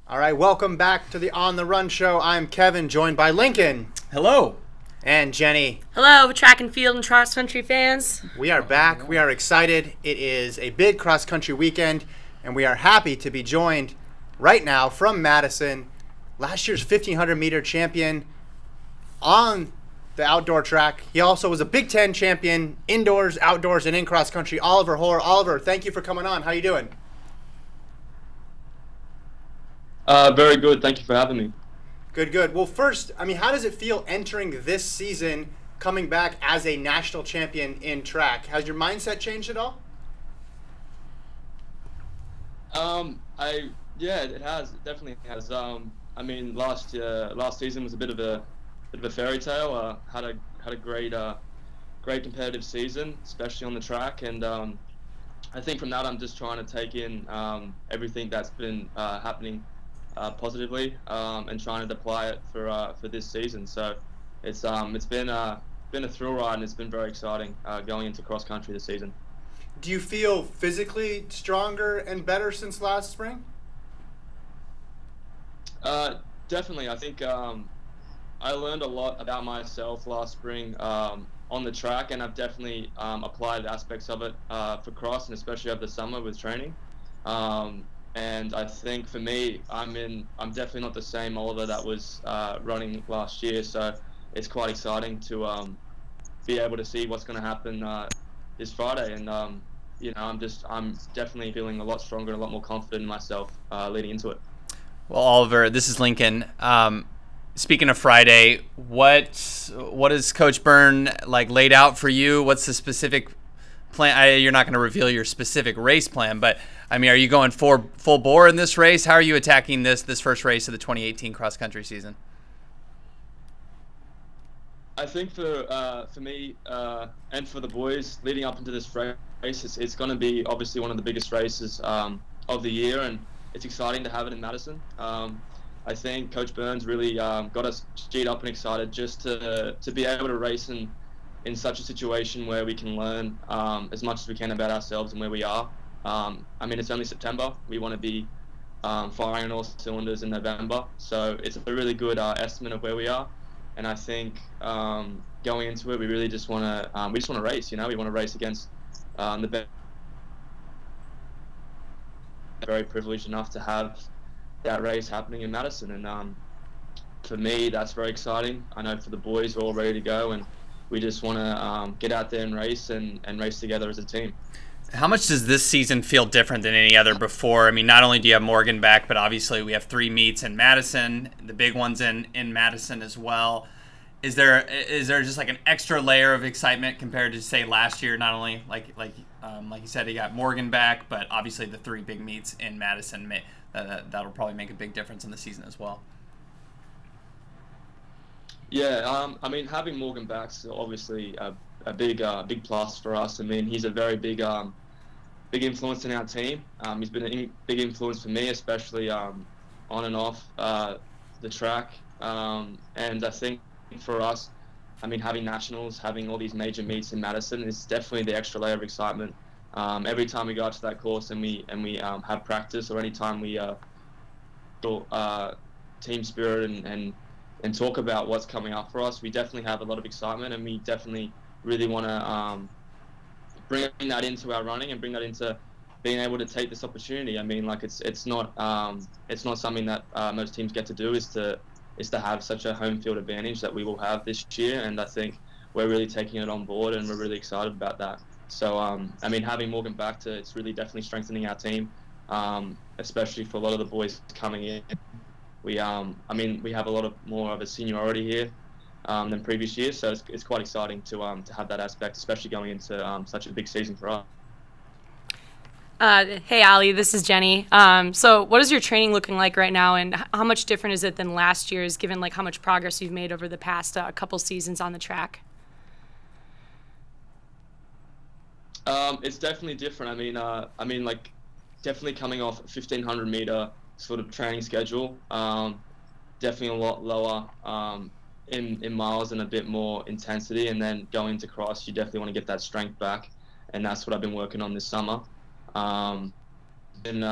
All right, welcome back to the On the Run show. I'm Kevin, joined by Lincoln. Hello. And Jenny. Hello, track and field and cross country fans. We are back. We are excited. It is a big cross country weekend, and we are happy to be joined right now from Madison, last year's 1,500 meter champion on the outdoor track. He also was a Big Ten champion, indoors, outdoors, and in cross country. Oliver Hoare. Oliver, thank you for coming on. How you doing? Very good. Thank you for having me. Good, good. Well, first, how does it feel entering this season, coming back as a national champion in track? Has your mindset changed at all? Yeah, it has. It definitely has. Last season was a bit of a fairy tale. Had a great competitive season, especially on the track, and I think from that I'm just trying to take in everything that's been happening positively and trying to apply it for this season. So it's been a thrill ride, and it's been very exciting going into cross country this season. Do you feel physically stronger and better since last spring? Definitely. I think I learned a lot about myself last spring on the track, and I've definitely applied aspects of it for cross, and especially over the summer with training. And I think for me, I'm definitely not the same Oliver that was running last year. So it's quite exciting to be able to see what's going to happen this Friday. And I'm definitely feeling a lot stronger and a lot more confident in myself leading into it. Well, Oliver, this is Lincoln. Speaking of Friday, what is Coach Byrne laid out for you? What's the specific plan? You're not going to reveal your specific race plan, but are you going full bore in this race? How are you attacking this first race of the 2018 cross country season? I think for me and for the boys leading up into this race, it's going to be obviously one of the biggest races of the year, and it's exciting to have it in Madison. I think Coach Burns really got us G'd up and excited just to be able to race in such a situation where we can learn as much as we can about ourselves and where we are. It's only September. We want to be firing on all cylinders in November, so it's a really good estimate of where we are. And I think going into it, we really just want to race. We want to race against the best. Very privileged enough to have that race happening in Madison, and for me, that's very exciting. I know for the boys, we're all ready to go, and we just want to get out there and race and race together as a team. How much does this season feel different than any other before? Not only do you have Morgan back, but obviously we have 3 meets in Madison, the big ones in Madison as well. Is there just an extra layer of excitement compared to, say, last year? Not only like you said, you got Morgan back, but obviously the 3 big meets in Madison, that'll probably make a big difference in the season as well. Yeah, having Morgan back is obviously a big plus for us. He's a very big influence in our team. He's been a big influence for me, especially on and off the track. And I think for us, having nationals, having all these major meets in Madison is definitely the extra layer of excitement. Every time we go out to that course and we have practice, or any time we team spirit and talk about what's coming up for us, we definitely have a lot of excitement, and we definitely really want to bring that into our running and bring that into being able to take this opportunity. It's not something that most teams get to do, is to have such a home field advantage that we will have this year, and I think we're really taking it on board, and we're really excited about that. So having Morgan back, it's really definitely strengthening our team, especially for a lot of the boys coming in. We have a lot more of a seniority here than previous years, so it's quite exciting to have that aspect, especially going into such a big season for us. Hey, Ali, this is Jenny. So what is your training looking like right now, and how much different is it than last year's, given how much progress you've made over the past couple seasons on the track? It's definitely different. Definitely coming off a 1,500 meter sort of training schedule. Definitely a lot lower in miles and a bit more intensity, and then going to cross, you definitely want to get that strength back, and that's what I've been working on this summer. Been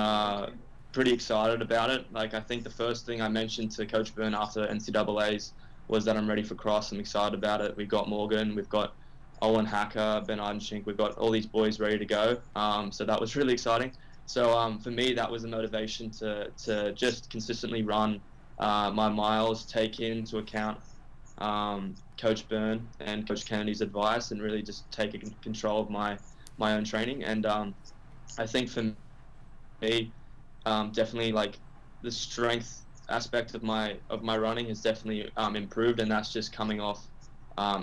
pretty excited about it. Like, I think the first thing I mentioned to Coach Byrne after NCAAs was that I'm ready for cross. I'm excited about it. We've got Morgan, we've got Owen Hacker, Ben Ardenschink, we've got all these boys ready to go. So that was really exciting. So for me, that was the motivation to just consistently run my miles, take into account Coach Byrne and Coach Kennedy's advice, and really just take control of my own training. And I think for me, definitely like the strength aspect of my running has definitely improved, and that's just coming off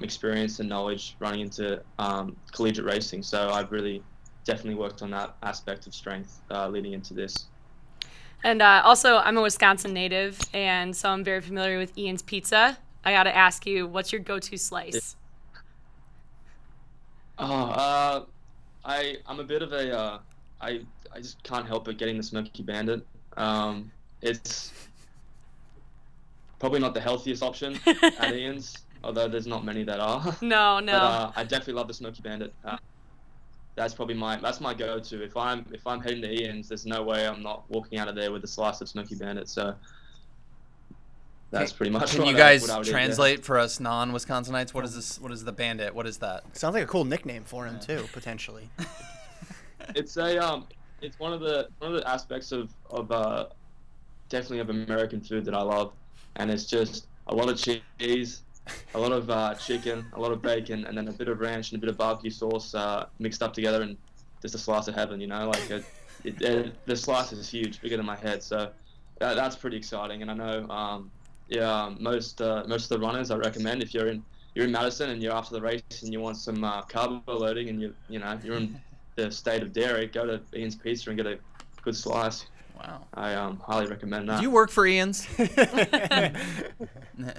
experience and knowledge running into collegiate racing. So I've really definitely worked on that aspect of strength leading into this. And also, I'm a Wisconsin native, and so I'm very familiar with Ian's Pizza. I got to ask you, what's your go-to slice? I'm a bit of a I just can't help but getting the Smoky Bandit. It's probably not the healthiest option at Ian's, although there's not many that are. No. But I definitely love the Smoky Bandit. That's probably my go-to. If I'm heading to Ian's, there's no way I'm not walking out of there with a slice of Smoky Bandit. So that's pretty much. Can you guys translate for us non-Wisconsinites? What is this? What is the Bandit? What is that? Sounds like a cool nickname for him too, potentially. It's one of the aspects of definitely of American food that I love, and it's just a lot of cheese, a lot of chicken, a lot of bacon, and then a bit of ranch and a bit of barbecue sauce mixed up together, and just a slice of heaven, you know. Like the slice is huge, bigger than my head, so that's pretty exciting. And I know, most of the runners I recommend, if you're in Madison and you're after the race and you want some carbo loading and you're in the state of dairy, go to Ian's Pizza and get a good slice. Wow. I highly recommend that. Do you work for Ian's? No,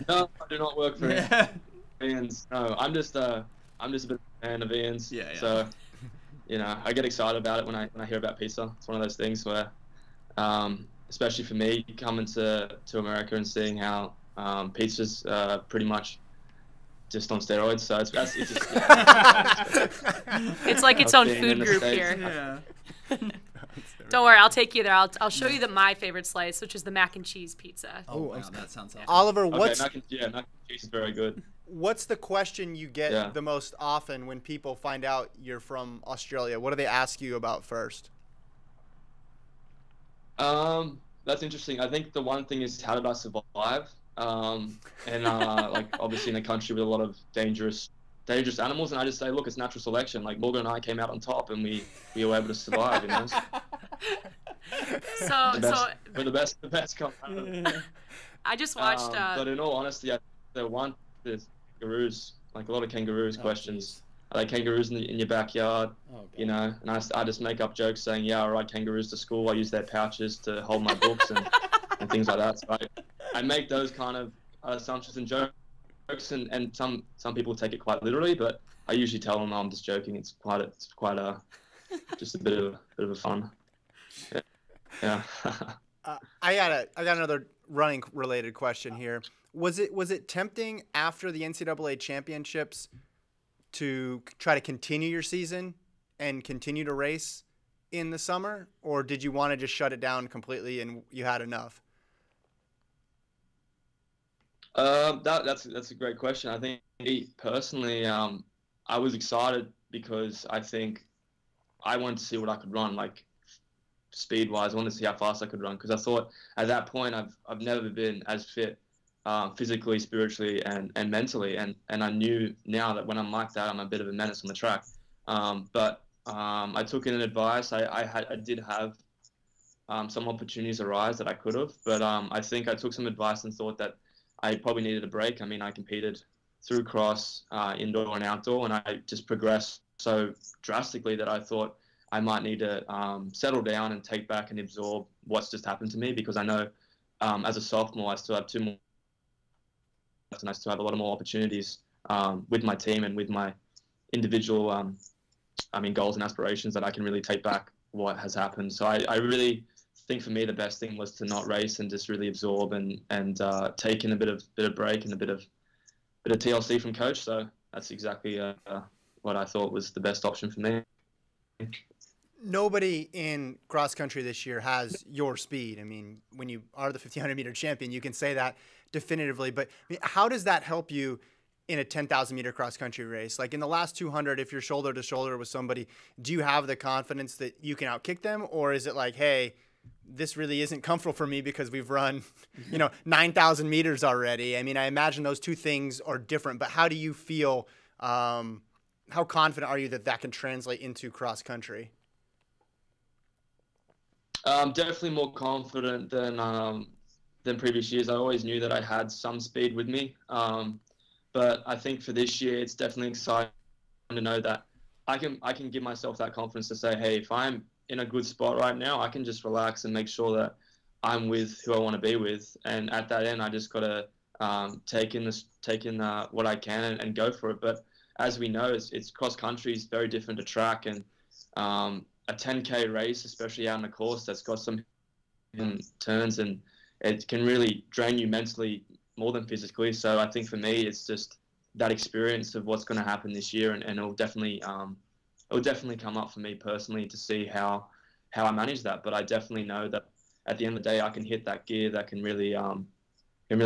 I do not work for Ian's. No, I'm just a bit of a fan of Ian's. Yeah. So, I get excited about it when I hear about pizza. It's one of those things where, especially for me, coming to America and seeing how pizza's pretty much just on steroids. So it's just it's like its own food group here. Yeah. Don't worry, I'll take you there. I'll show you my favorite slice, which is the mac and cheese pizza. Oh wow, that sounds awesome. Oliver, mac and cheese is very good. What's the question you get the most often when people find out you're from Australia? What do they ask you about first? That's interesting. I think the one thing is, how did I survive? Like obviously in a country with a lot of dangerous animals, and I just say, look, it's natural selection. Like Morgan and I came out on top, and we were able to survive. We're the best come out of it. I just watched. But in all honesty, the kangaroos, like a lot of kangaroos questions. Are they kangaroos in your backyard? And I just make up jokes saying, I ride kangaroos to school. I use their pouches to hold my books and things like that. So I make those kind of assumptions and jokes, and some people take it quite literally, but I usually tell them I'm just joking. It's quite just a bit of a fun. Yeah. I got another running related question here. Was it tempting after the NCAA championships to try to continue your season and continue to race in the summer, or did you want to just shut it down completely and you had enough? That's a great question. I think personally, I was excited because I think I wanted to see what I could run, like speed-wise. I wanted to see how fast I could run, because I thought at that point I've never been as fit physically, spiritually, and mentally, and I knew now that when I'm like that, I'm a bit of a menace on the track. But I took in advice. I did have some opportunities arise that I could have, but I think I took some advice and thought that I probably needed a break. I mean, I competed through cross, indoor and outdoor, and I just progressed so drastically that I thought I might need to settle down and take back and absorb what's just happened to me, because I know as a sophomore I still have 2 more, and I still have a lot of more opportunities with my team and with my individual goals and aspirations that I can really take back what has happened. So I really think for me the best thing was to not race and just really absorb and take in a bit of break and a bit of TLC from coach. So that's exactly what I thought was the best option for me. Nobody in cross country this year has your speed. I mean, when you are the 1500 meter champion, you can say that definitively. But I mean, how does that help you in a 10,000 meter cross country race? Like in the last 200, if you're shoulder to shoulder with somebody, do you have the confidence that you can outkick them? Or is it like, hey, this really isn't comfortable for me because we've run, 9,000 meters already? I mean, I imagine those two things are different, but how do you feel? How confident are you that that can translate into cross country? I'm definitely more confident than previous years. I always knew that I had some speed with me, but I think for this year, it's definitely exciting to know that I can give myself that confidence to say, hey, if I'm in a good spot right now, I can just relax and make sure that I'm with who I want to be with. And at that end, I just got to take in what I can and go for it. But as we know, it's cross country is very different to track, and a 10K race, especially out on the course, that's got some turns, and it can really drain you mentally more than physically. So I think for me, it's just that experience of what's going to happen this year, and it'll definitely come up for me personally to see how I manage that. But I definitely know that at the end of the day, I can hit that gear that can really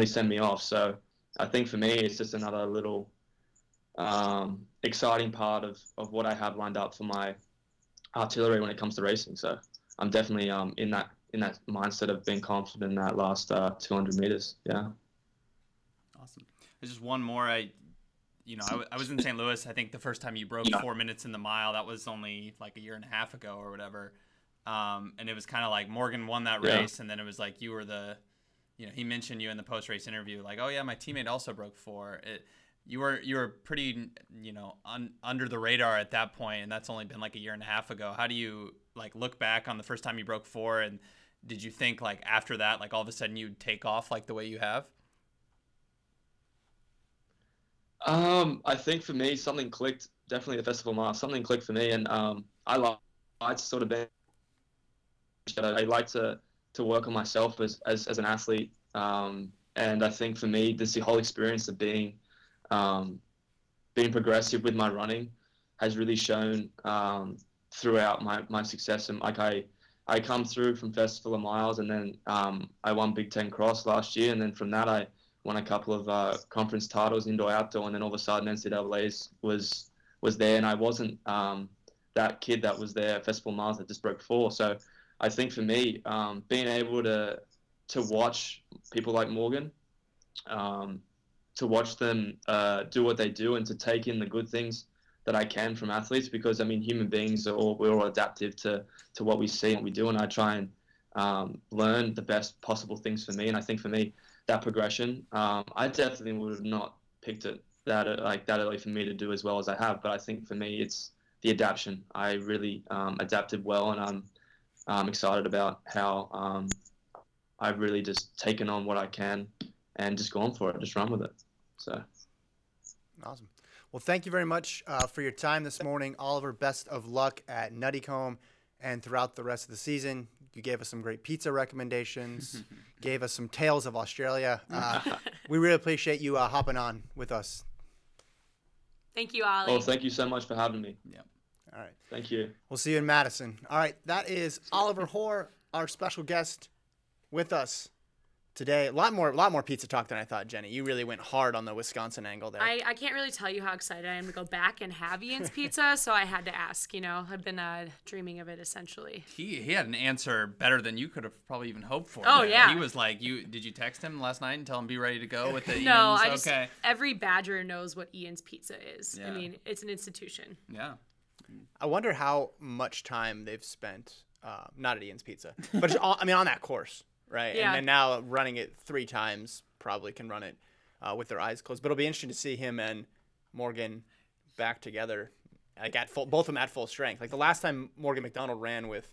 send me off. So I think for me, it's just another little exciting part of what I have lined up for my artillery when it comes to racing. So I'm definitely in that mindset of being confident in that last 200 meters. Yeah. Awesome. There's just one more. I was in St. Louis. I think the first time you broke 4 minutes in the mile, that was only like a year and a half ago or whatever. And it was kind of like Morgan won that race, and then it was like you were he mentioned you in the post-race interview, like, oh yeah, my teammate also broke 4. You were pretty, under the radar at that point, and that's only been like a year and a half ago. How do you like look back on the first time you broke 4, and did you think like after that, like all of a sudden you'd take off like the way you have? I think for me, something clicked. Definitely the festival mile. Something clicked for me, and I like to sort of be. I like to work on myself as an athlete, and I think for me, this the whole experience of being progressive with my running has really shown throughout my success. And like I come through from Festival of Miles, and then I won Big Ten Cross last year, and then from that I won a couple of conference titles, indoor, outdoor, and then all of a sudden NCAA was there, and I wasn't that kid that was there at Festival of Miles that just broke 4. So I think for me, being able to watch people like Morgan, to watch them do what they do, and to take in the good things that I can from athletes, because I mean, human beings we're all adaptive to what we see and what we do, and I try and learn the best possible things for me. And I think for me, that progression, I definitely would have not picked it that early for me to do as well as I have. But I think for me, it's the adaptation. I really adapted well, and I'm excited about how I've really just taken on what I can and just gone for it, just run with it. So awesome. Well, thank you very much for your time this morning, Oliver. Best of luck at Nuttycombe and throughout the rest of the season. You gave us some great pizza recommendations, gave us some tales of Australia. We really appreciate you hopping on with us. Thank you, Ollie. Well, thank you so much for having me. Yeah. All right. Thank you. We'll see you in Madison. All right. That is Oliver Hoare, our special guest with us today. A lot more pizza talk than I thought, Jenny. You really went hard on the Wisconsin angle there. I can't really tell you how excited I am to go back and have Ian's pizza, so I had to ask. I've been dreaming of it essentially. He had an answer better than you could have probably even hoped for. Oh, there. yeah. He was like, did you text him last night and tell him be ready to go with the No, Ian's? Every Badger knows what Ian's Pizza is. Yeah. I mean, it's an institution. Yeah. I wonder how much time they've spent, not at Ian's Pizza, but just on that course. Right, Yeah. And then now running it 3 times probably can run it with their eyes closed. But it'll be interesting to see him and Morgan back together, like both of them at full strength. Like the last time Morgan McDonald ran with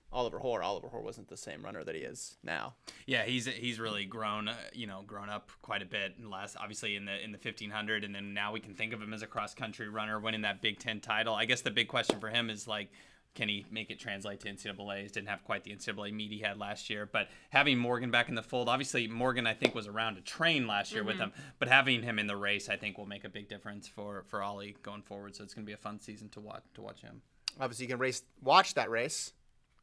Oliver Hoare wasn't the same runner that he is now. Yeah, he's really grown up quite a bit obviously in the 1500, and then now we can think of him as a cross country runner winning that Big Ten title. I guess the big question for him is like, can he make it translate to NCAAs? Didn't have quite the NCAA meet he had last year. But having Morgan back in the fold, obviously Morgan, I think, was around to train last year with him. But having him in the race, I think, will make a big difference for Ollie going forward. So it's going to be a fun season to watch him. Obviously, you can watch that race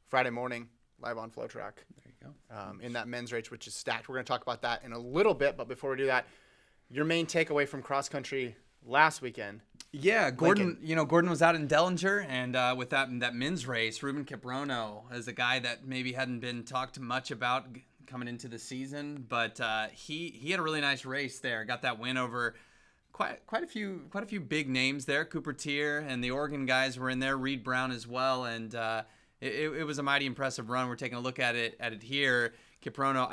Friday morning live on FloTrack. There you go. In that men's race, which is stacked. We're going to talk about that in a little bit, but before we do that, your main takeaway from cross country last weekend. Yeah, Gordon. Gordon was out in Dellinger, and with that men's race, Ruben Kiprono is a guy that maybe hadn't been talked much about coming into the season, but he had a really nice race there. Got that win over quite a few big names there. Cooper Tier and the Oregon guys were in there. Reed Brown as well, and it was a mighty impressive run. We're taking a look at it here. Kiprono,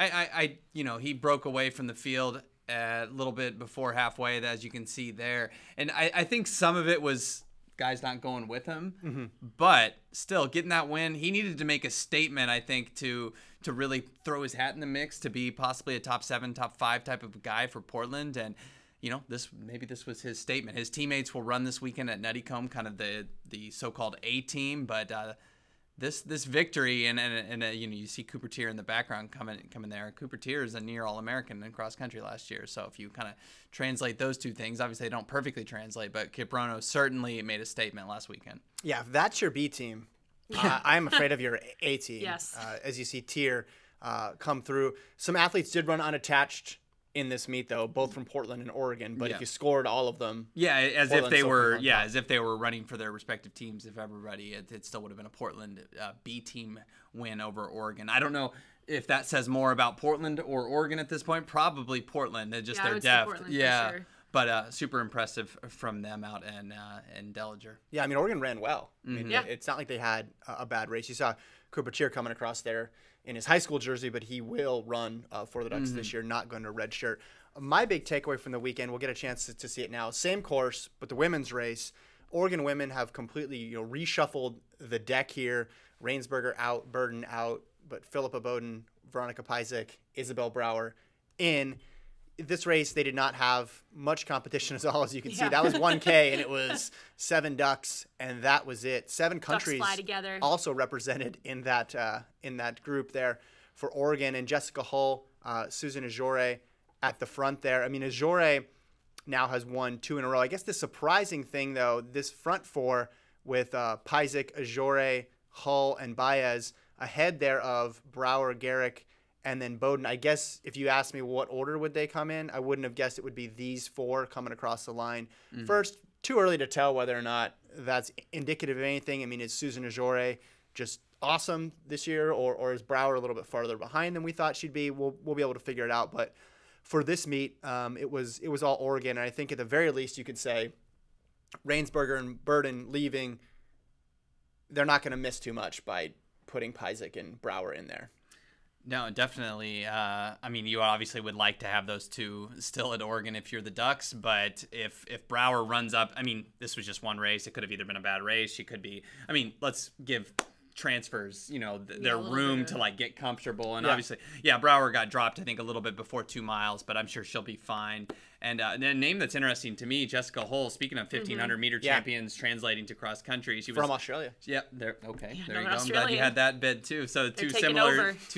he broke away from the field a little bit before halfway, as you can see there. And I think some of it was guys not going with him, but still getting that win. He needed to make a statement, I think, to really throw his hat in the mix to be possibly a top 7, top 5 type of guy for Portland. And this was his statement. His teammates will run this weekend at Nuttycombe, kind of the so-called A team, but this victory and you see Cooper Tier in the background coming there. Cooper Tier is a near All-American in cross country last year, so if you kind of translate those two things, obviously they don't perfectly translate, but Kiprono certainly made a statement last weekend. Yeah, if that's your B team, I'm afraid of your A team. Yes. As you see Tier come through, some athletes did run unattached in this meet, though, both from Portland and Oregon. But if you scored all of them, as if they were running for their respective teams. If everybody, it still would have been a Portland B team win over Oregon. I don't know if that says more about Portland or Oregon at this point. Probably Portland. They're just their depth. Portland, for sure. But super impressive from them out in Dellinger. Yeah, I mean, Oregon ran well. I mean, it's not like they had a bad race. You saw Cooper Tier coming across there in his high school jersey, but he will run for the Ducks this year, not going to redshirt. My big takeaway from the weekend, we'll get a chance to see it now. Same course, but the women's race. Oregon women have completely reshuffled the deck here. Rainsberger out, Burden out, but Philippa Bowden, Veronica Pajek, Isabel Brower in. This race, they did not have much competition at all, as you can see. That was 1K, and it was 7 ducks, and that was it. 7 countries fly together. Also represented in that group there for Oregon. And Jessica Hull, Susan Ajore at the front there. I mean, Ajore now has won 2 in a row. I guess the surprising thing, though, this front 4 with Pajek, Ajore, Hull, and Baez ahead there of Brower, Garrick, and then Bowden. I guess if you asked me what order would they come in, I wouldn't have guessed it would be these 4 coming across the line. First, too early to tell whether or not that's indicative of anything. I mean, is Susan Ajore just awesome this year, or is Brower a little bit farther behind than we thought she'd be? We'll be able to figure it out. But for this meet, it was all Oregon, and I think at the very least you could say Rainsberger and Burden leaving, they're not going to miss too much by putting Pajek and Brower in there. No, definitely. I mean, you obviously would like to have those 2 still at Oregon if you're the Ducks, but if Brower runs up, I mean, this was just one race. It could have either been a bad race. She could be, I mean, let's give transfers, their room to like get comfortable. And obviously, Brower got dropped, I think, a little bit before 2 miles, but I'm sure she'll be fine. And a name that's interesting to me, Jessica Hull, speaking of 1,500 meter champions translating to she was from Australia. Yeah, there. Okay, Yeah, there you go. I'm glad you had that bid too. So two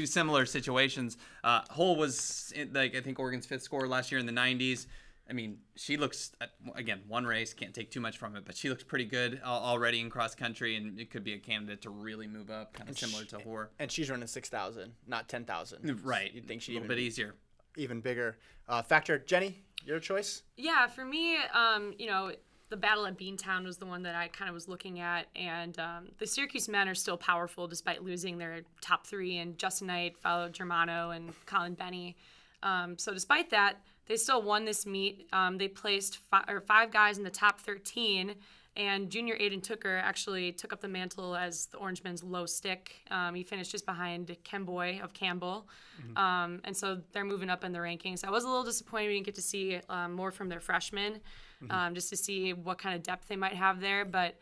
similar situations. Hull was I think Oregon's 5th scorer last year in the 90s. I mean, she looks, again, one race, can't take too much from it, but she looks pretty good already in cross country, and it could be a candidate to really move up, kind of similar to Hoare. And she's running 6,000, not 10,000. Right. You'd think she'd a little bit easier. Even bigger. Factor, Jenny, your choice? Yeah, for me, the battle at Beantown was the one that I kind of was looking at, and the Syracuse men are still powerful despite losing their top 3, and Justin Knight, Fallo Germano, and Colin Benny. So despite that, they still won this meet. They placed 5 guys in the top 13, and junior Aiden Tooker actually took up the mantle as the Orange men's low stick. He finished just behind Kemboy of Campbell, and so they're moving up in the rankings. I was a little disappointed we didn't get to see more from their freshmen, just to see what kind of depth they might have there, but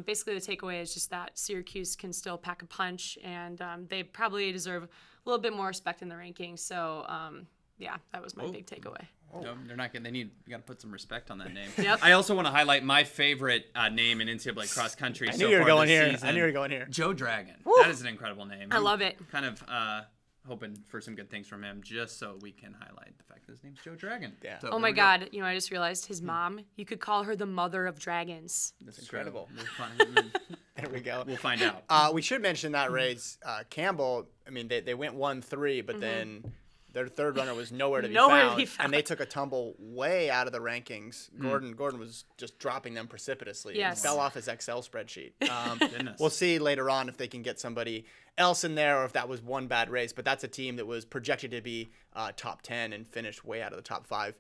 basically the takeaway is just that Syracuse can still pack a punch, and they probably deserve a little bit more respect in the rankings. So, yeah, that was my big takeaway. No, they're not getting. You got to put some respect on that name. Yep. I also want to highlight my favorite name in NCAA cross country. I knew you were going here. Joe Dragon. Woo! That is an incredible name. I love it. Kind of hoping for some good things from him, just so we can highlight the fact that his name's Joe Dragon. Yeah. So, oh my God! I just realized his mom. You could call her the mother of dragons. That's incredible. There we go. We'll find out. We should mention that race. Campbell, I mean, they went 1-3, but then their third runner was nowhere to be found. And they took a tumble way out of the rankings. Gordon was just dropping them precipitously. Yes. He fell off his Excel spreadsheet. We'll see later on if they can get somebody else in there or if that was one bad race. But that's a team that was projected to be top 10 and finished way out of the top 5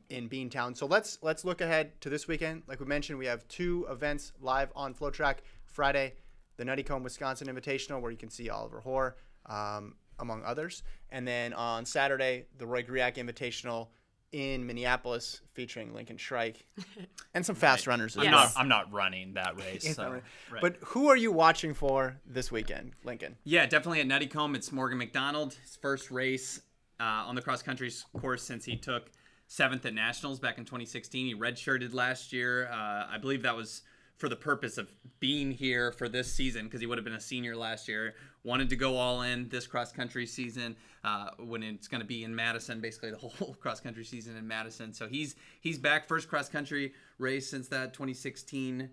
in Beantown. So let's look ahead to this weekend. Like we mentioned, we have 2 events live on FloTrack. Friday, the Nuttycombe, Wisconsin Invitational, where you can see Oliver Hoare, among others. And then on Saturday, the Roy Griak Invitational in Minneapolis, featuring Lincoln Shrike and some fast runners as well. I'm not running that race. So, right. But who are you watching for this weekend, Lincoln? Yeah, definitely at Nuttycombe. It's Morgan McDonald, his first race on the cross-country course since he took 7th at Nationals back in 2016. He redshirted last year. I believe that was for the purpose of being here for this season because he would have been a senior last year. Wanted to go all in this cross-country season when it's going to be in Madison, basically the whole cross-country season in Madison. So he's back, first cross-country race since that 2016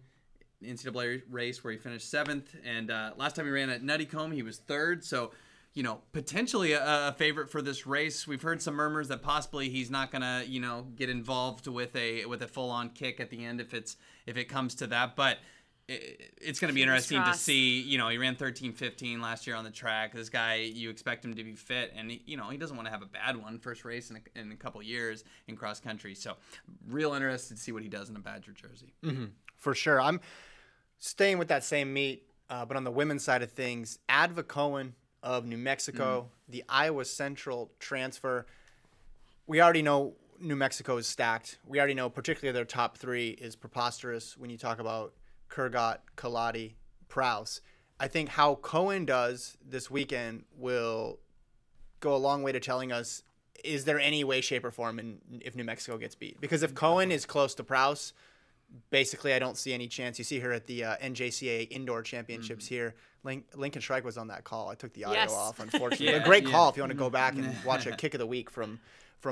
NCAA race where he finished 7th. And last time he ran at Nuttycombe, he was 3rd. So, you know, potentially a favorite for this race. We've heard some murmurs that possibly he's not going to, you know, get involved with a full-on kick at the end if it comes to that. But it's going to be interesting to see. You know, he ran 13:15 last year on the track. This guy, you expect him to be fit, and he doesn't want to have a bad one. First race in a couple years in cross country. So, real interested to see what he does in a Badger jersey. For sure. I'm staying with that same meet, but on the women's side of things, Adva Cohen of New Mexico, the Iowa Central transfer. We already know New Mexico is stacked. We already know particularly their top 3 is preposterous when you talk about Kurgat, Kaladi, Prowse. I think how Cohen does this weekend will go a long way to telling us, is there any way, shape, or form if New Mexico gets beat? Because if Cohen is close to Prowse, basically I don't see any chance. You see her at the NJCAA Indoor Championships here. Lincoln Shrike was on that call. I took the audio off, unfortunately. A great call if you want to go back and watch a kick of the week from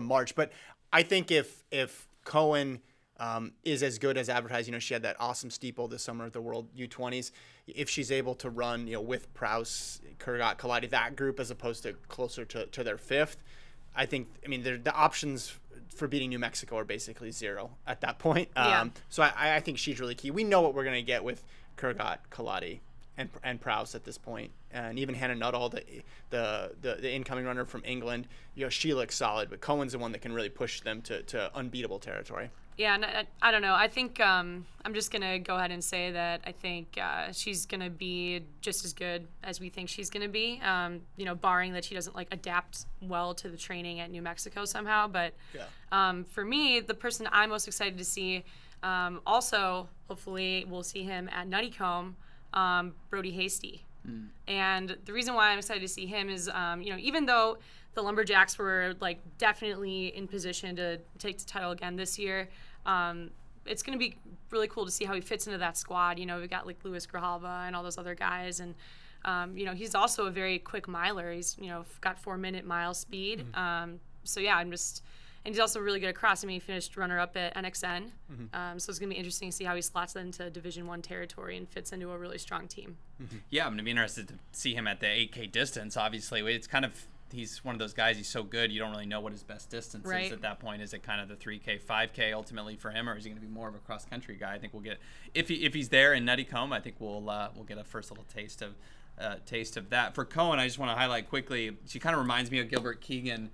March. But I think if Cohen is as good as advertised, she had that awesome steeple this summer at the World U20s. If she's able to run, with Prowse, Kurgat, Kaladi, that group as opposed to closer to their 5th, the options for beating New Mexico are basically 0 at that point. So I think she's really key. We know what we're going to get with Kurgat, Kaladi, and Prowse at this point. And even Hannah Nuttall, the incoming runner from England, she looks solid. But Cohen's the one that can really push them to unbeatable territory. Yeah, and I don't know. I think I'm just going to go ahead and say that I think she's going to be just as good as we think she's going to be, barring that she doesn't, adapt well to the training at New Mexico somehow. But for me, the person I'm most excited to see, also, hopefully we'll see him at Nuttycombe, Brody Hasty. And the reason why I'm excited to see him is, even though the Lumberjacks were definitely in position to take the title again this year, it's going to be really cool to see how he fits into that squad. We've got Louis Grijalva and all those other guys, and he's also a very quick miler. He's got 4-minute mile speed. So yeah, and he's also really good at cross. He finished runner-up at NXN. So it's going to be interesting to see how he slots into Division I territory and fits into a really strong team. Yeah, I'm going to be interested to see him at the 8K distance. Obviously, it's kind of, he's one of those guys, he's so good, you don't really know what his best distance is at that point. Is it kind of the 3K, 5K ultimately for him, or is he going to be more of a cross-country guy? I think we'll get, if he's there in Nuttycombe, I think we'll get a first little taste of that. For Cohen, I just want to highlight quickly, she kind of reminds me of Gilbert Keegan,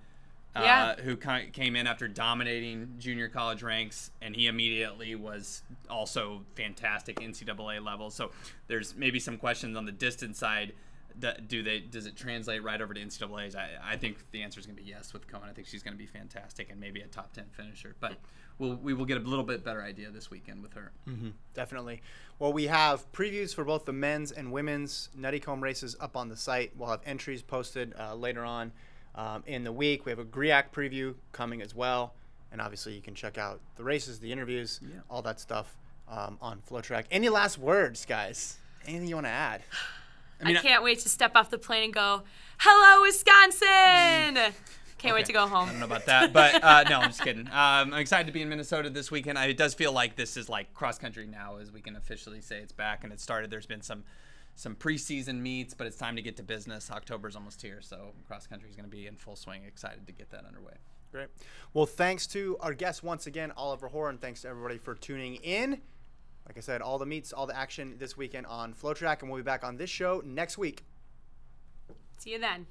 who came in after dominating junior college ranks, and he immediately was also fantastic NCAA level. So there's maybe some questions on the distance side. Does it translate right over to NCAAs? I think the answer is going to be yes with Cohen. I think she's going to be fantastic and maybe a top 10 finisher. But we will get a little bit better idea this weekend with her. Definitely. Well, we have previews for both the men's and women's Nuttycombe races up on the site. We'll have entries posted later on in the week. We have a GRIAC preview coming as well. And obviously you can check out the races, the interviews, all that stuff on FloTrack. Any last words, guys? Anything you want to add? I can't wait to step off the plane and go, "Hello, Wisconsin!" Can't wait to go home. I don't know about that, but no, I'm just kidding. I'm excited to be in Minnesota this weekend. It does feel like this is like cross country now, as we can officially say it's back and it started. There's been some preseason meets, but it's time to get to business. October's almost here, so cross country is going to be in full swing. Excited to get that underway. Great. Well, thanks to our guest once again, Oliver Hoare, and thanks to everybody for tuning in. Like I said, all the meets, all the action this weekend on FloTrack, and we'll be back on this show next week. See you then.